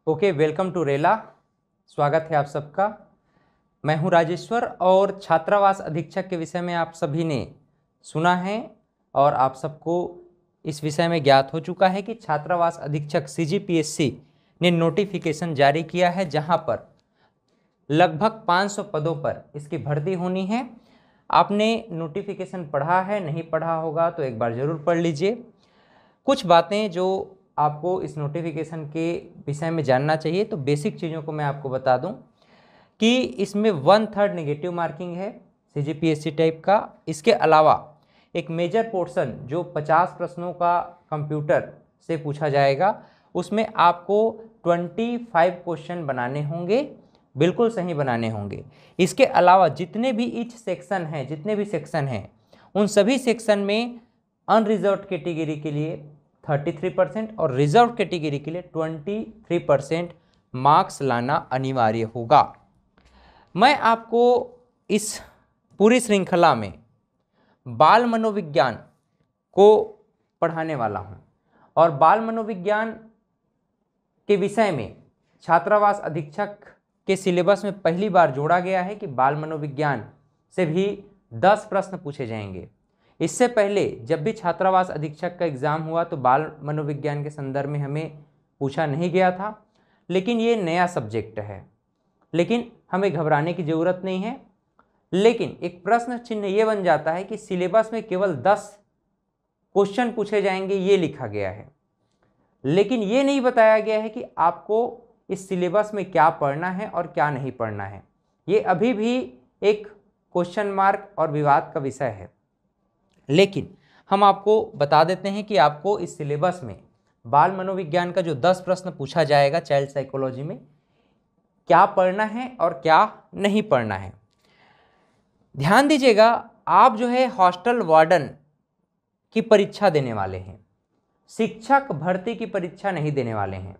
Okay, welcome to रेला। स्वागत है आप सबका। मैं हूं राजेश्वर और छात्रावास अधीक्षक के विषय में आप सभी ने सुना है और आप सबको इस विषय में ज्ञात हो चुका है कि छात्रावास अधीक्षक CGPSC ने नोटिफिकेशन जारी किया है, जहां पर लगभग 500 पदों पर इसकी भर्ती होनी है। आपने नोटिफिकेशन पढ़ा है, नहीं पढ़ा होगा तो एक बार ज़रूर पढ़ लीजिए। कुछ बातें जो आपको इस नोटिफिकेशन के विषय में जानना चाहिए, तो बेसिक चीज़ों को मैं आपको बता दूं कि इसमें 1/3 नेगेटिव मार्किंग है CGPSC टाइप का। इसके अलावा एक मेजर पोर्शन जो 50 प्रश्नों का कंप्यूटर से पूछा जाएगा, उसमें आपको 25 क्वेश्चन बनाने होंगे, बिल्कुल सही बनाने होंगे। इसके अलावा जितने भी सेक्शन हैं उन सभी सेक्शन में अनरिजर्व्ड कैटेगरी के लिए 33% और रिजर्व कैटेगरी के लिए 23% मार्क्स लाना अनिवार्य होगा। मैं आपको इस पूरी श्रृंखला में बाल मनोविज्ञान को पढ़ाने वाला हूं और बाल मनोविज्ञान के विषय में छात्रावास अधीक्षक के सिलेबस में पहली बार जोड़ा गया है कि बाल मनोविज्ञान से भी 10 प्रश्न पूछे जाएंगे। इससे पहले जब भी छात्रावास अधीक्षक का एग्ज़ाम हुआ तो बाल मनोविज्ञान के संदर्भ में हमें पूछा नहीं गया था, लेकिन ये नया सब्जेक्ट है, लेकिन हमें घबराने की ज़रूरत नहीं है। लेकिन एक प्रश्न चिन्ह ये बन जाता है कि सिलेबस में केवल 10 क्वेश्चन पूछे जाएंगे, ये लिखा गया है, लेकिन ये नहीं बताया गया है कि आपको इस सिलेबस में क्या पढ़ना है और क्या नहीं पढ़ना है। ये अभी भी एक क्वेश्चन मार्क और विवाद का विषय है, लेकिन हम आपको बता देते हैं कि आपको इस सिलेबस में बाल मनोविज्ञान का जो 10 प्रश्न पूछा जाएगा चाइल्ड साइकोलॉजी में, क्या पढ़ना है और क्या नहीं पढ़ना है। ध्यान दीजिएगा, आप जो है हॉस्टल वार्डन की परीक्षा देने वाले हैं, शिक्षक भर्ती की परीक्षा नहीं देने वाले हैं।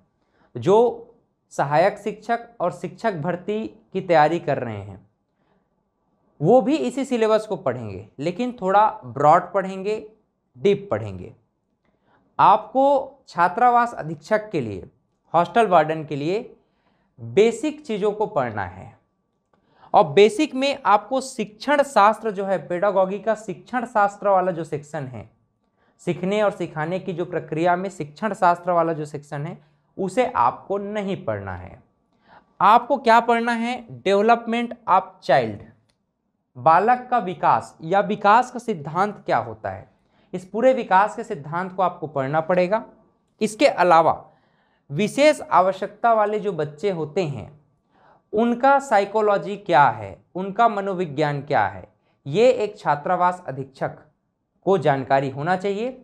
जो सहायक शिक्षक और शिक्षक भर्ती की तैयारी कर रहे हैं वो भी इसी सिलेबस को पढ़ेंगे, लेकिन थोड़ा ब्रॉड पढ़ेंगे, डीप पढ़ेंगे। आपको छात्रावास अधीक्षक के लिए, हॉस्टल वार्डन के लिए बेसिक चीज़ों को पढ़ना है और बेसिक में आपको शिक्षण शास्त्र जो है, पेडागॉगी का शिक्षण शास्त्र वाला जो सेक्शन है, सीखने और सिखाने की जो प्रक्रिया में शिक्षण शास्त्र वाला जो सेक्शन है, उसे आपको नहीं पढ़ना है। आपको क्या पढ़ना है? डेवलपमेंट ऑफ चाइल्ड, बालक का विकास या विकास का सिद्धांत क्या होता है, इस पूरे विकास के सिद्धांत को आपको पढ़ना पड़ेगा। इसके अलावा विशेष आवश्यकता वाले जो बच्चे होते हैं उनका साइकोलॉजी क्या है, उनका मनोविज्ञान क्या है, ये एक छात्रावास अधीक्षक को जानकारी होना चाहिए।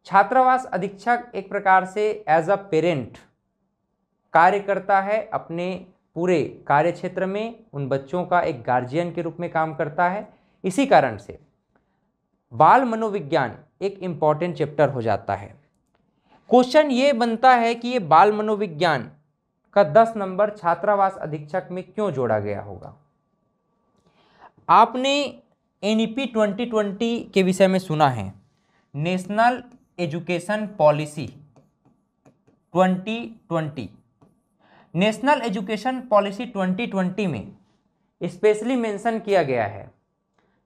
छात्रावास अधीक्षक एक प्रकार से एज अ पेरेंट कार्य करता है, अपने पूरे कार्य क्षेत्र में उन बच्चों का एक गार्जियन के रूप में काम करता है। इसी कारण से बाल मनोविज्ञान एक इम्पॉर्टेंट चैप्टर हो जाता है। क्वेश्चन ये बनता है कि ये बाल मनोविज्ञान का 10 नंबर छात्रावास अधीक्षक में क्यों जोड़ा गया होगा। आपने NEP 2020 के विषय में सुना है, national education policy 2020। National education policy 2020 में स्पेशली मेंशन किया गया है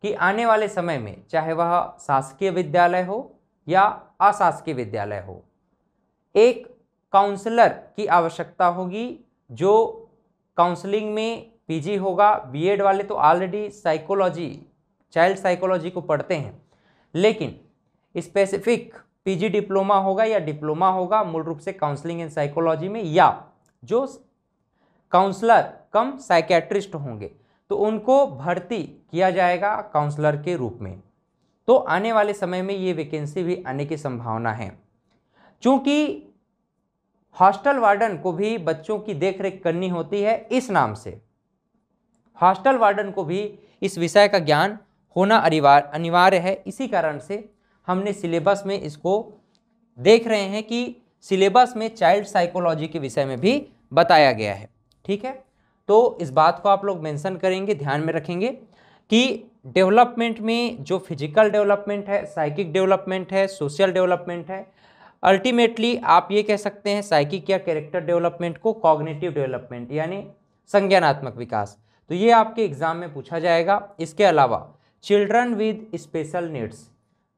कि आने वाले समय में, चाहे वह शासकीय विद्यालय हो या अशासकीय विद्यालय हो, एक काउंसलर की आवश्यकता होगी जो काउंसलिंग में PG होगा। B.Ed वाले तो ऑलरेडी साइकोलॉजी, चाइल्ड साइकोलॉजी को पढ़ते हैं, लेकिन स्पेसिफिक PG डिप्लोमा होगा या डिप्लोमा होगा मूल रूप से काउंसलिंग एंड साइकोलॉजी में, या जो काउंसलर कम साइकेट्रिस्ट होंगे तो उनको भर्ती किया जाएगा काउंसलर के रूप में। तो आने वाले समय में ये वैकेंसी भी आने की संभावना है। चूंकि हॉस्टल वार्डन को भी बच्चों की देखरेख करनी होती है, इस नाम से हॉस्टल वार्डन को भी इस विषय का ज्ञान होना अनिवार्य है। इसी कारण से हमने सिलेबस में इसको देख रहे हैं कि सिलेबस में चाइल्ड साइकोलॉजी के विषय में भी बताया गया है। ठीक है, तो इस बात को आप लोग मेंशन करेंगे, ध्यान में रखेंगे कि डेवलपमेंट में जो फिजिकल डेवलपमेंट है, साइकिक डेवलपमेंट है, सोशल डेवलपमेंट है, अल्टीमेटली आप ये कह सकते हैं साइकिक या कैरेक्टर डेवलपमेंट को कॉग्निटिव डेवलपमेंट यानी संज्ञानात्मक विकास, तो ये आपके एग्जाम में पूछा जाएगा। इसके अलावा चिल्ड्रन विद स्पेशल नीड्स,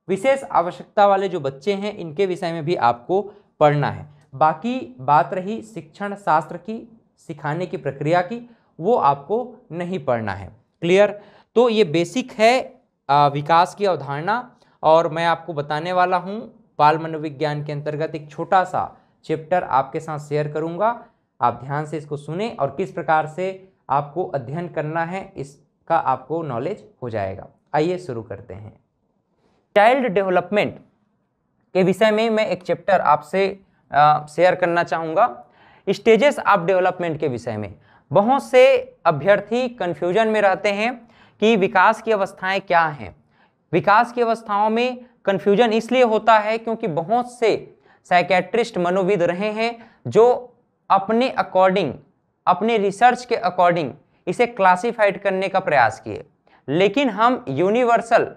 विशेष आवश्यकता वाले जो बच्चे हैं इनके विषय में भी आपको पढ़ना है। बाकी बात रही शिक्षण शास्त्र की, सिखाने की प्रक्रिया की, वो आपको नहीं पढ़ना है। क्लियर? तो ये बेसिक है विकास की अवधारणा, और मैं आपको बताने वाला हूँ बाल मनोविज्ञान के अंतर्गत एक छोटा सा चैप्टर आपके साथ शेयर करूँगा। आप ध्यान से इसको सुने और किस प्रकार से आपको अध्ययन करना है इसका आपको नॉलेज हो जाएगा। आइए शुरू करते हैं। चाइल्ड डेवलपमेंट के विषय में मैं एक चैप्टर आपसे शेयर करना चाहूँगा। स्टेजेस ऑफ डेवलपमेंट के विषय में बहुत से अभ्यर्थी कन्फ्यूजन में रहते हैं कि विकास की अवस्थाएं क्या हैं। विकास की अवस्थाओं में कन्फ्यूजन इसलिए होता है क्योंकि बहुत से साइकेट्रिस्ट मनोविद रहे हैं जो अपने अकॉर्डिंग, अपने रिसर्च के अकॉर्डिंग इसे क्लासिफाइड करने का प्रयास किए, लेकिन हम यूनिवर्सल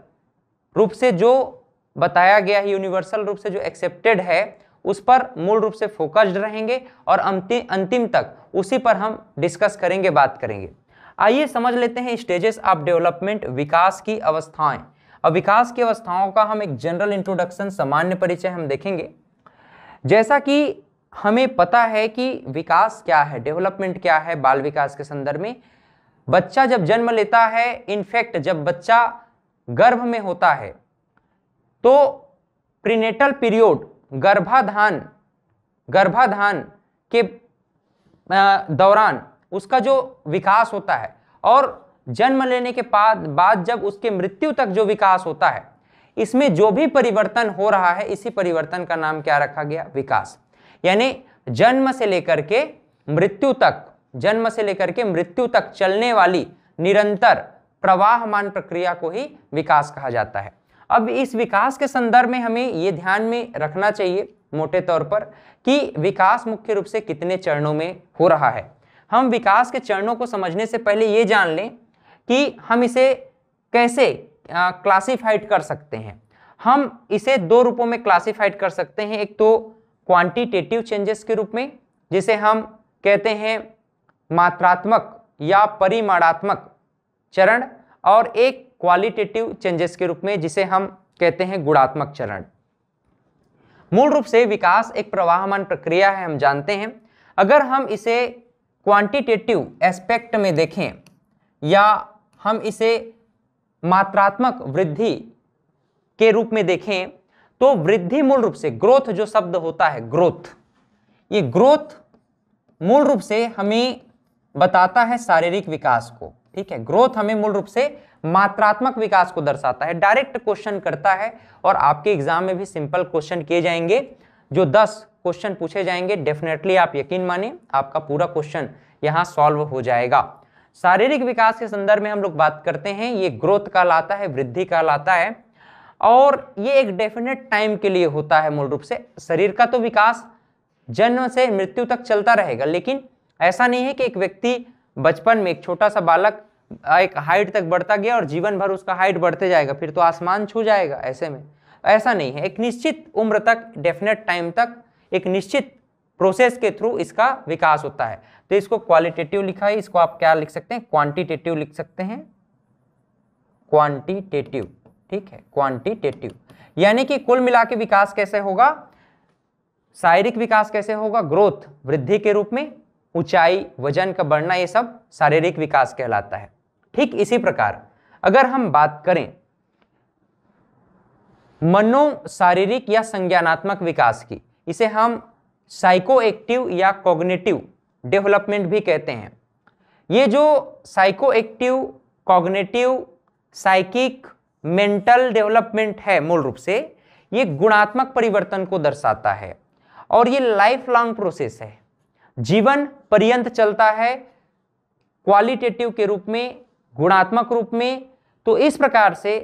रूप से जो बताया गया है, यूनिवर्सल रूप से जो एक्सेप्टेड है, उस पर मूल रूप से फोकस्ड रहेंगे और अंतिम तक उसी पर हम डिस्कस करेंगे, बात करेंगे। आइए समझ लेते हैं स्टेजेस ऑफ डेवलपमेंट, विकास की अवस्थाएं। अब विकास की अवस्थाओं का हम एक जनरल इंट्रोडक्शन, सामान्य परिचय हम देखेंगे। जैसा कि हमें पता है कि विकास क्या है, डेवलपमेंट क्या है बाल विकास के संदर्भ में। बच्चा जब जन्म लेता है, इनफैक्ट जब बच्चा गर्भ में होता है तो प्रीनेटल पीरियड, गर्भाधान के दौरान उसका जो विकास होता है, और जन्म लेने के बाद जब उसके मृत्यु तक जो विकास होता है, इसमें जो भी परिवर्तन हो रहा है, इसी परिवर्तन का नाम क्या रखा गया? विकास। यानी जन्म से लेकर के मृत्यु तक चलने वाली निरंतर प्रवाहमान प्रक्रिया को ही विकास कहा जाता है। अब इस विकास के संदर्भ में हमें ये ध्यान में रखना चाहिए मोटे तौर पर कि विकास मुख्य रूप से कितने चरणों में हो रहा है। हम विकास के चरणों को समझने से पहले ये जान लें कि हम इसे कैसे क्लासिफाइड कर सकते हैं। हम इसे दो रूपों में क्लासिफाइड कर सकते हैं। एक तो क्वांटिटेटिव चेंजेस के रूप में, जिसे हम कहते हैं मात्रात्मक या परिमाणात्मक चरण, और एक क्वालिटेटिव चेंजेस के रूप में, जिसे हम कहते हैं गुणात्मक चरण। मूल रूप से विकास एक प्रवाहमान प्रक्रिया है, हम जानते हैं। अगर हम इसे क्वांटिटेटिव एस्पेक्ट में देखें या हम इसे मात्रात्मक वृद्धि के रूप में देखें, तो वृद्धि मूल रूप से ग्रोथ जो शब्द होता है, ग्रोथ, ये ग्रोथ मूल रूप से हमें बताता है शारीरिक विकास को। ठीक है, ग्रोथ हमें मूल रूप से मात्रात्मक विकास को दर्शाता है, डायरेक्ट क्वेश्चन करता है। और आपके एग्जाम में भी सिंपल क्वेश्चन किए जाएंगे, जो 10 क्वेश्चन पूछे जाएंगे। डेफिनेटली आप यकीन माने आपका पूरा क्वेश्चन यहाँ सॉल्व हो जाएगा। शारीरिक विकास के संदर्भ में हम लोग बात करते हैं, ये ग्रोथ कहलाता है, वृद्धि कहलाता है, और ये एक डेफिनेट टाइम के लिए होता है। मूल रूप से शरीर का तो विकास जन्म से मृत्यु तक चलता रहेगा, लेकिन ऐसा नहीं है कि एक व्यक्ति बचपन में, एक छोटा सा बालक एक हाइट तक बढ़ता गया और जीवन भर उसका हाइट बढ़ते जाएगा, फिर तो आसमान छू जाएगा। ऐसे में ऐसा नहीं है। एक निश्चित उम्र तक, डेफिनेट टाइम तक, एक निश्चित प्रोसेस के थ्रू इसका विकास होता है। तो इसको क्वालिटेटिव लिखा है, इसको आप क्या लिख सकते हैं? क्वांटिटेटिव लिख सकते हैं, क्वांटिटेटिव। ठीक है, क्वांटिटेटिव यानी कि कुल मिला के विकास कैसे होगा, शारीरिक विकास कैसे होगा? ग्रोथ, वृद्धि के रूप में, ऊंचाई, वजन का बढ़ना, ये सब शारीरिक विकास कहलाता है। ठीक इसी प्रकार अगर हम बात करें मनो शारीरिक या संज्ञानात्मक विकास की, इसे हम साइको एक्टिव या कॉग्निटिव डेवलपमेंट भी कहते हैं। ये जो psycho active, cognitive, psychic, mental development है, मूल रूप से ये गुणात्मक परिवर्तन को दर्शाता है, और ये लाइफ लॉन्ग प्रोसेस है, जीवन पर्यंत चलता है, क्वालिटेटिव के रूप में, गुणात्मक रूप में। तो इस प्रकार से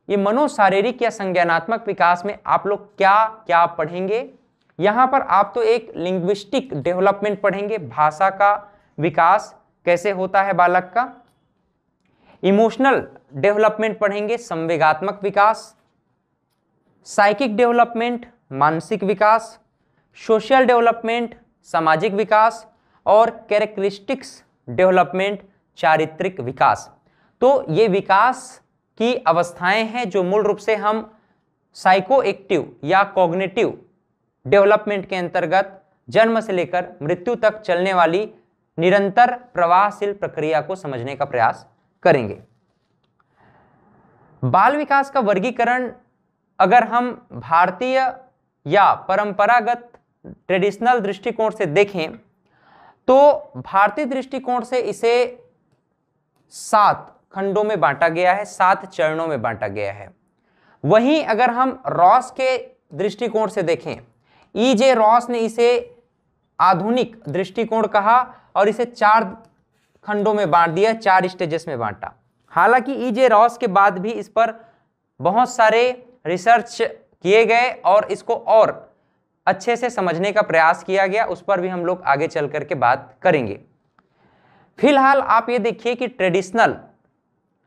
ये मनोशारीरिक या संज्ञानात्मक विकास में आप लोग क्या क्या पढ़ेंगे? यहाँ पर आप तो एक लिंग्विस्टिक डेवलपमेंट पढ़ेंगे, भाषा का विकास कैसे होता है बालक का। इमोशनल डेवलपमेंट पढ़ेंगे, संवेगात्मक विकास। साइकिक डेवलपमेंट, मानसिक विकास, सोशल डेवलपमेंट सामाजिक विकास, और कैरेक्टरिस्टिक्स डेवलपमेंट चारित्रिक विकास। तो ये विकास की अवस्थाएं हैं जो मूल रूप से हम साइको एक्टिव या कॉग्निटिव डेवलपमेंट के अंतर्गत जन्म से लेकर मृत्यु तक चलने वाली निरंतर प्रवाहशील प्रक्रिया को समझने का प्रयास करेंगे। बाल विकास का वर्गीकरण अगर हम भारतीय या परंपरागत ट्रेडिशनल दृष्टिकोण से देखें तो भारतीय दृष्टिकोण से इसे 7 खंडों में बांटा गया है, 7 चरणों में बांटा गया है। वहीं अगर हम रॉस के दृष्टिकोण से देखें, E.J. रॉस ने इसे आधुनिक दृष्टिकोण कहा और इसे 4 खंडों में बांट दिया, 4 स्टेजेस में बांटा। हालांकि E.J. रॉस के बाद भी इस पर बहुत सारे रिसर्च किए गए और इसको और अच्छे से समझने का प्रयास किया गया, उस पर भी हम लोग आगे चल करके बात करेंगे। फिलहाल आप ये देखिए कि ट्रेडिशनल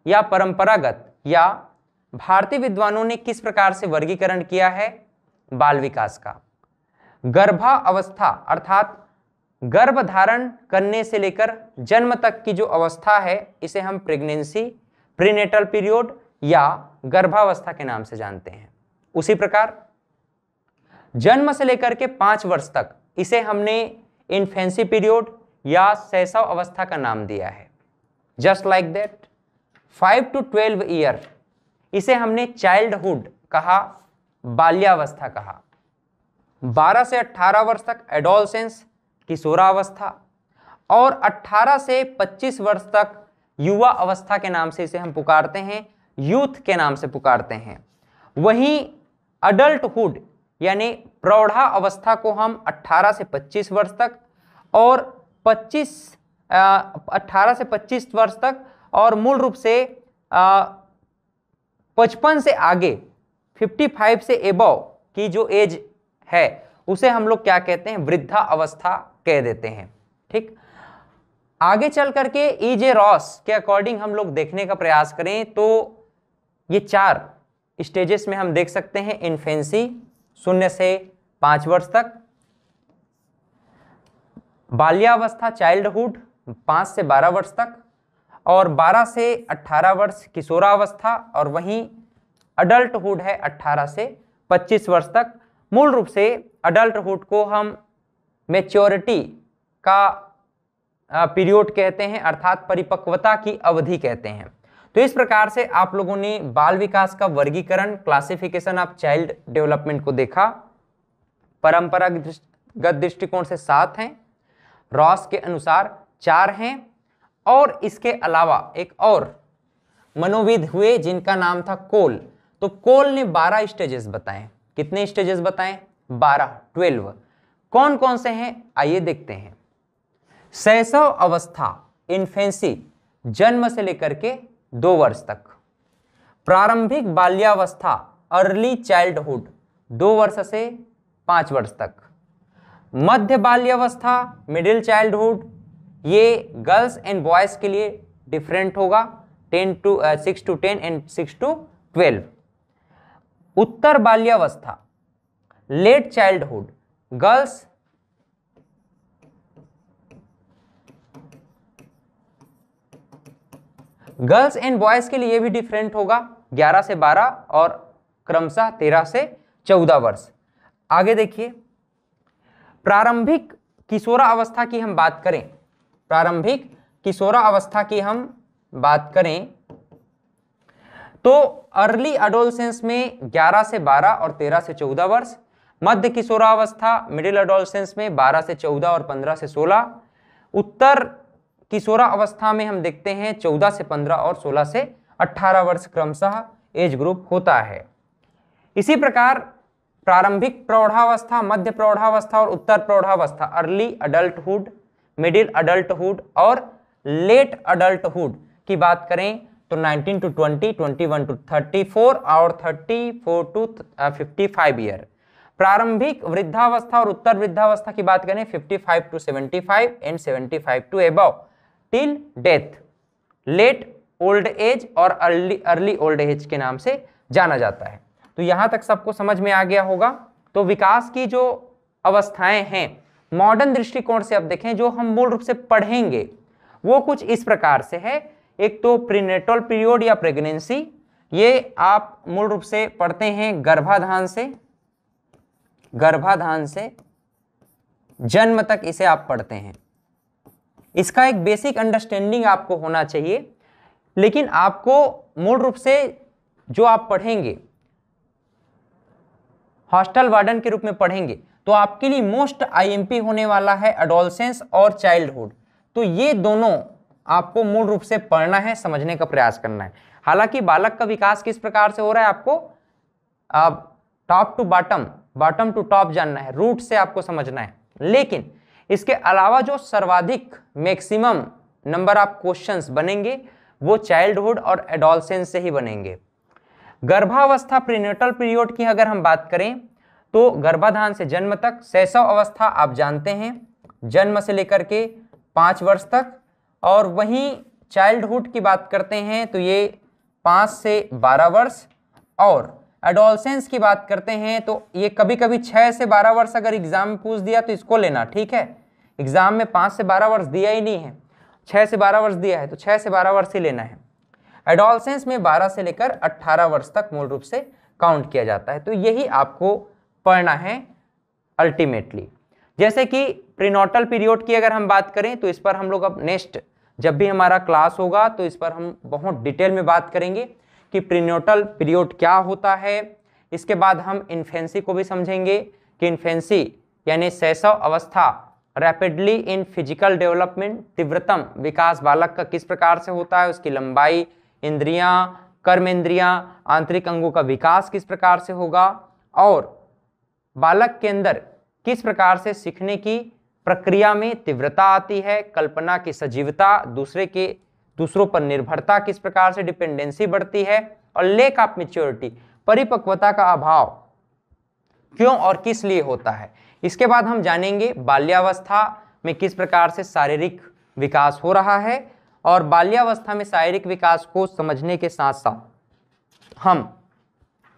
या परंपरागत या भारतीय विद्वानों ने किस प्रकार से वर्गीकरण किया है बाल विकास का। गर्भावस्था अर्थात गर्भ धारण करने से लेकर जन्म तक की जो अवस्था है इसे हम प्रेगनेंसी, प्रीनेटल पीरियड या गर्भावस्था के नाम से जानते हैं। उसी प्रकार जन्म से लेकर के 5 वर्ष तक इसे हमने इन्फेंसी पीरियड या शैशव अवस्था का नाम दिया है। Just like that 5 to 12 year इसे हमने चाइल्डहुड कहा, बाल्यावस्था कहा। 12 से 18 वर्ष तक एडोलसेंस, किशोरावस्था, और 18 से 25 वर्ष तक युवा अवस्था के नाम से इसे हम पुकारते हैं, यूथ के नाम से पुकारते हैं। वहीं अडल्टहुड यानी प्रौढ़ा अवस्था को हम 18 से 25 वर्ष तक और 18 से 25 वर्ष तक, और मूल रूप से 55 से आगे 55 से एबव की जो एज है उसे हम लोग क्या कहते हैं, वृद्धा अवस्था कह देते हैं। ठीक, आगे चल करके E.J. रॉस के अकॉर्डिंग हम लोग देखने का प्रयास करें तो ये 4 स्टेजेस में हम देख सकते हैं। इन्फेंसी 0 से 5 वर्ष तक, बाल्यावस्था चाइल्डहुड 5 से 12 वर्ष तक, और 12 से 18 वर्ष किशोरावस्था, और वहीं अडल्टहुड है 18 से 25 वर्ष तक। मूल रूप से अडल्टहुड को हम मैच्योरिटी का पीरियड कहते हैं अर्थात परिपक्वता की अवधि कहते हैं। तो इस प्रकार से आप लोगों ने बाल विकास का वर्गीकरण, क्लासिफिकेशन ऑफ चाइल्ड डेवलपमेंट को देखा। परंपरागत दृष्टिकोण से 7 हैं, रॉस के अनुसार 4 हैं, और इसके अलावा एक और मनोविद हुए जिनका नाम था कोल। तो कोल ने 12 स्टेजेस बताए। कितने स्टेजेस बताएं? 12 कौन कौन से हैं आइए देखते हैं। शैशव अवस्था इन्फेंसी जन्म से लेकर के 2 वर्ष तक, प्रारंभिक बाल्यावस्था अर्ली चाइल्डहुड 2 वर्ष से 5 वर्ष तक, मध्य बाल्यावस्था मिडिल चाइल्डहुड ये गर्ल्स एंड बॉयज के लिए डिफरेंट होगा 6 to 10 एंड 6 to 12, उत्तर बाल्यावस्था late childhood girls and boys के लिए भी डिफरेंट होगा 11 से 12 और क्रमशः 13 से 14 वर्ष। आगे देखिए, प्रारंभिक किशोरा अवस्था की हम बात करें, प्रारंभिक किशोरा अवस्था की हम बात करें तो अर्ली एडोलसेंस में 11 से 12 और 13 से 14 वर्ष, मध्य किशोरावस्था मिडिल एडोलसेंस में 12 से 14 और 15 से 16, उत्तर किशोरा अवस्था में हम देखते हैं 14 से 15 और 16 से 18 वर्ष क्रमशः एज ग्रुप होता है। इसी प्रकार प्रारंभिक प्रौढ़ावस्था, मध्य प्रौढ़ावस्था और उत्तर प्रौढ़ावस्था अर्ली अडल्टहुड, मिडिल अडल्टहुड और लेट अडल्टहुड की बात करें तो 19 to 20, 21 to 34 और 34 to 55 ईयर। प्रारंभिक वृद्धावस्था और उत्तर वृद्धावस्था की बात करें 55 to 75 एंड 75 to above till death, late old age और अर्ली ओल्ड एज के नाम से जाना जाता है। तो यहां तक सबको समझ में आ गया होगा। तो विकास की जो अवस्थाएं हैं मॉडर्न दृष्टिकोण से अब देखें, जो हम मूल रूप से पढ़ेंगे वो कुछ इस प्रकार से है। एक तो प्रीनेटल पीरियड या प्रेगनेंसी, ये आप मूल रूप से पढ़ते हैं गर्भाधान से जन्म तक, इसे आप पढ़ते हैं। इसका एक बेसिक अंडरस्टैंडिंग आपको होना चाहिए, लेकिन आपको मूल रूप से जो आप पढ़ेंगे हॉस्टल वार्डन के रूप में पढ़ेंगे, तो आपके लिए मोस्ट आईएमपी होने वाला है एडोलसेंस और चाइल्डहुड। तो ये दोनों आपको मूल रूप से पढ़ना है, समझने का प्रयास करना है। हालांकि बालक का विकास किस प्रकार से हो रहा है आपको top to bottom, bottom to top जानना है, रूट से आपको समझना है। लेकिन इसके अलावा जो सर्वाधिक मैक्सिमम नंबर ऑफ क्वेश्चंस बनेंगे वो चाइल्डहुड और एडोलसेंस से ही बनेंगे। गर्भावस्था प्रीनेटल पीरियड की अगर हम बात करें तो गर्भाधान से जन्म तक, शैशव अवस्था आप जानते हैं जन्म से लेकर के 5 वर्ष तक, और वहीं चाइल्डहुड की बात करते हैं तो ये 5 से 12 वर्ष, और एडोलसेंस की बात करते हैं तो ये कभी कभी 6 से 12 वर्ष अगर एग्जाम में पूछ दिया तो इसको लेना, ठीक है। एग्जाम में 5 से 12 वर्ष दिया ही नहीं है, 6 से 12 वर्ष दिया है तो 6 से 12 वर्ष ही लेना है। एडोलसेंस में 12 से लेकर 18 वर्ष तक मूल रूप से काउंट किया जाता है। तो यही आपको पढ़ना है अल्टीमेटली। जैसे कि प्रीनेटल पीरियड की अगर हम बात करें तो इस पर हम लोग अब नेक्स्ट जब भी हमारा क्लास होगा तो इस पर हम बहुत डिटेल में बात करेंगे कि प्रीनेटल पीरियड क्या होता है। इसके बाद हम इन्फेंसी को भी समझेंगे कि इन्फेंसी यानी शैशव अवस्था रैपिडली इन फिजिकल डेवलपमेंट, तीव्रतम विकास बालक का किस प्रकार से होता है, उसकी लंबाई, इंद्रियां, कर्मेंद्रियां, आंतरिक अंगों का विकास किस प्रकार से होगा, और बालक के अंदर किस प्रकार से सीखने की प्रक्रिया में तीव्रता आती है, कल्पना की सजीवता, दूसरों पर निर्भरता किस प्रकार से डिपेंडेंसी बढ़ती है, और लेक ऑफ मैच्योरिटी परिपक्वता का अभाव क्यों और किस लिए होता है। इसके बाद हम जानेंगे बाल्यावस्था में किस प्रकार से शारीरिक विकास हो रहा है, और बाल्यावस्था में शारीरिक विकास को समझने के साथ साथ हम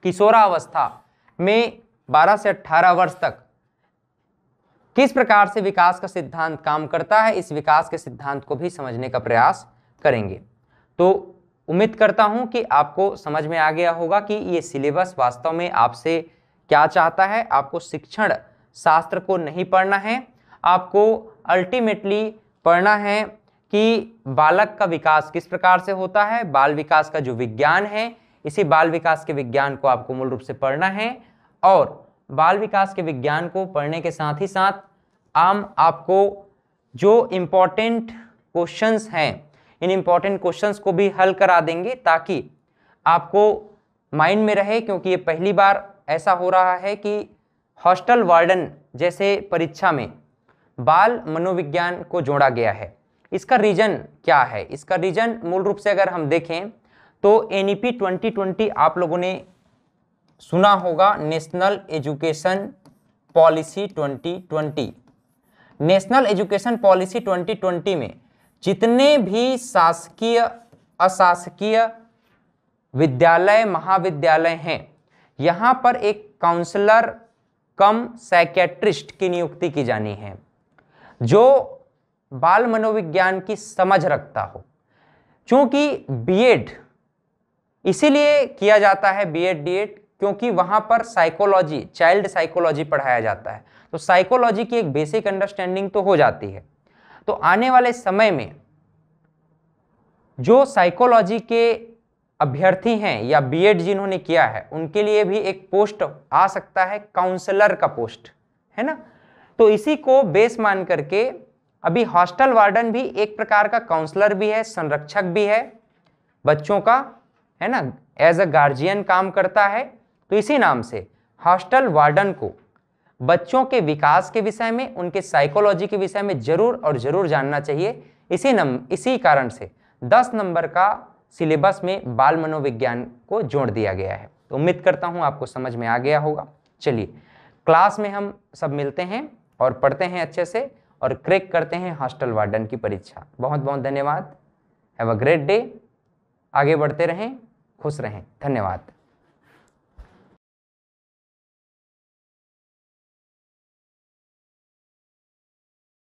किशोरावस्था में 12 से 18 वर्ष तक किस प्रकार से विकास का सिद्धांत काम करता है, इस विकास के सिद्धांत को भी समझने का प्रयास करेंगे। तो उम्मीद करता हूं कि आपको समझ में आ गया होगा कि ये सिलेबस वास्तव में आपसे क्या चाहता है। आपको शिक्षण शास्त्र को नहीं पढ़ना है, आपको अल्टीमेटली पढ़ना है कि बालक का विकास किस प्रकार से होता है, बाल विकास का जो विज्ञान है, इसी बाल विकास के विज्ञान को आपको मूल रूप से पढ़ना है। और बाल विकास के विज्ञान को पढ़ने के साथ ही साथ आपको जो इम्पोर्टेंट क्वेश्चंस हैं, इन इम्पोर्टेंट क्वेश्चंस को भी हल करा देंगे ताकि आपको माइंड में रहे, क्योंकि ये पहली बार ऐसा हो रहा है कि हॉस्टल वार्डन जैसे परीक्षा में बाल मनोविज्ञान को जोड़ा गया है। इसका रीजन क्या है? इसका रीजन मूल रूप से अगर हम देखें तो एनईपी 2020 आप लोगों ने सुना होगा, national education policy 2020। National education policy 2020 में जितने भी शासकीय अशासकीय विद्यालय महाविद्यालय हैं, यहाँ पर एक काउंसलर कम साइकेट्रिस्ट की नियुक्ति की जानी है जो बाल मनोविज्ञान की समझ रखता हो। क्योंकि बीएड इसीलिए किया जाता है, बीएड डीएड, क्योंकि वहां पर साइकोलॉजी, चाइल्ड साइकोलॉजी पढ़ाया जाता है, तो साइकोलॉजी की एक बेसिक अंडरस्टैंडिंग तो हो जाती है। तो आने वाले समय में जो साइकोलॉजी के अभ्यर्थी हैं या बीएड जिन्होंने किया है उनके लिए भी एक पोस्ट आ सकता है, काउंसलर का पोस्ट, है ना। तो इसी को बेस मान करके अभी हॉस्टल वार्डन भी एक प्रकार का काउंसलर भी है, संरक्षक भी है बच्चों का, है ना, एज अ गार्जियन काम करता है। तो इसी नाम से हॉस्टल वार्डन को बच्चों के विकास के विषय में, उनके साइकोलॉजी के विषय में जरूर और जरूर जानना चाहिए। इसी कारण से 10 नंबर का सिलेबस में बाल मनोविज्ञान को जोड़ दिया गया है। तो उम्मीद करता हूं आपको समझ में आ गया होगा। चलिए क्लास में हम सब मिलते हैं और पढ़ते हैं अच्छे से और क्रैक करते हैं हॉस्टल वार्डन की परीक्षा। बहुत बहुत धन्यवाद। Have a great day. आगे बढ़ते रहें, खुश रहें। धन्यवाद।